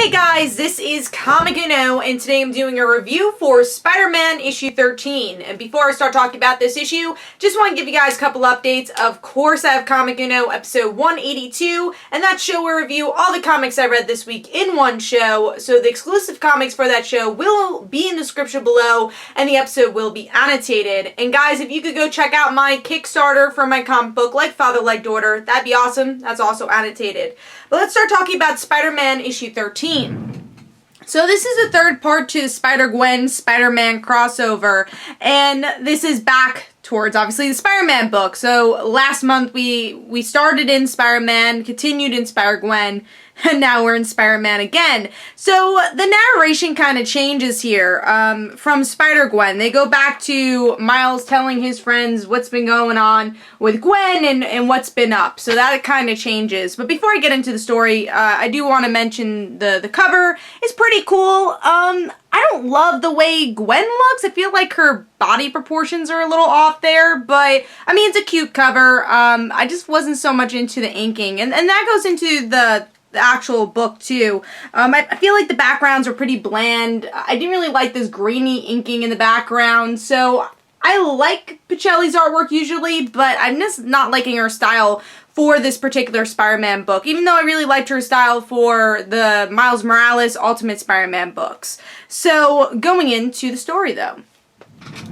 Hey guys, this is Comic Uno, and today I'm doing a review for Spider-Man issue 13. And before I start talking about this issue, just want to give you guys a couple updates. Of course, I have Comic Uno episode 182, and that show will review all the comics I read this week in one show. So the exclusive comics for that show will be in the description below, and the episode will be annotated. And guys, if you could go check out my Kickstarter for my comic book, Like Father, Like Daughter, that'd be awesome. That's also annotated. But let's start talking about Spider-Man issue 13. So this is the third part to Spider-Gwen Spider-Man crossover, and this is back towards obviously the Spider-Man book. So last month we started in Spider-Man, continued in Spider-Gwen, and now we're in Spider-Man again. So the narration kind of changes here from Spider-Gwen. They go back to Miles telling his friends what's been going on with Gwen and what's been up. So that kind of changes. But before I get into the story, I do want to mention the cover is pretty cool. I don't love the way Gwen looks. I feel like her body proportions are a little off there, but I mean, it's a cute cover. I just wasn't so much into the inking, and that goes into the actual book too. I feel like the backgrounds are pretty bland. I didn't really like this grainy inking in the background, so I like Pichelli's artwork usually, but I'm just not liking her style for this particular Spider-Man book, even though I really liked her style for the Miles Morales Ultimate Spider-Man books. So going into the story though.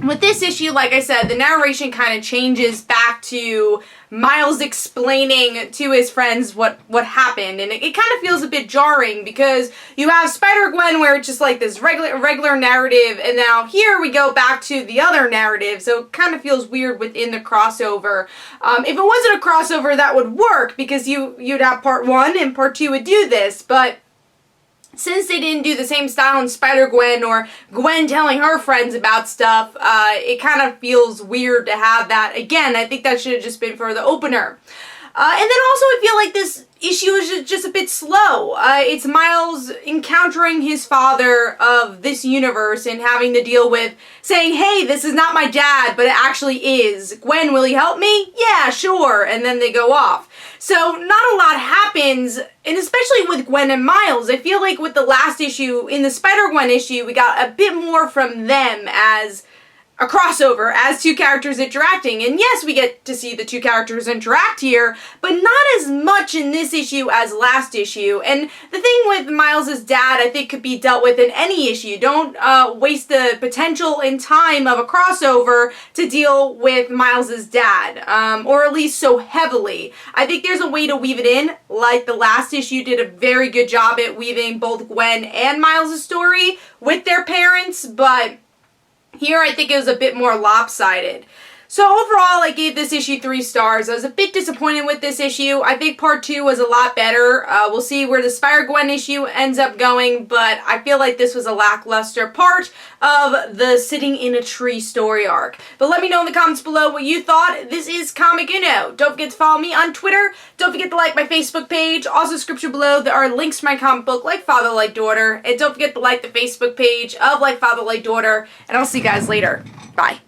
With this issue, like I said, the narration kind of changes back to Miles explaining to his friends what happened, and it kind of feels a bit jarring because you have Spider-Gwen where it's just like this regular narrative, and now here we go back to the other narrative, so it kind of feels weird within the crossover. If it wasn't a crossover, that would work because you'd have part 1 and part 2 would do this, but since they didn't do the same style in Spider-Gwen or Gwen telling her friends about stuff, it kind of feels weird to have that. Again, I think that should have just been for the opener. And then also I feel like this issue is just a bit slow. It's Miles encountering his father of this universe and having to deal with saying, hey, this is not my dad, but it actually is. Gwen, will you help me? Yeah, sure. And then they go off. So not a lot happens, and especially with Gwen and Miles. I feel like with the last issue, in the Spider-Gwen issue, we got a bit more from them as a crossover, as two characters interacting. And yes, we get to see the two characters interact here, but not as much in this issue as last issue. And the thing with Miles' dad, I think, could be dealt with in any issue. Don't waste the potential and time of a crossover to deal with Miles' dad, or at least so heavily. I think there's a way to weave it in, like the last issue did a very good job at weaving both Gwen and Miles' story with their parents, but here I think it was a bit more lopsided. So overall, I gave this issue 3 stars. I was a bit disappointed with this issue. I think part 2 was a lot better. We'll see where the Spider-Gwen issue ends up going, but I feel like this was a lackluster part of the Sitting in a Tree story arc. But let me know in the comments below what you thought. This is Comic Uno. Don't forget to follow me on Twitter. Don't forget to like my Facebook page. Also, description below, there are links to my comic book, Like Father, Like Daughter. And don't forget to like the Facebook page of Like Father, Like Daughter. And I'll see you guys later. Bye.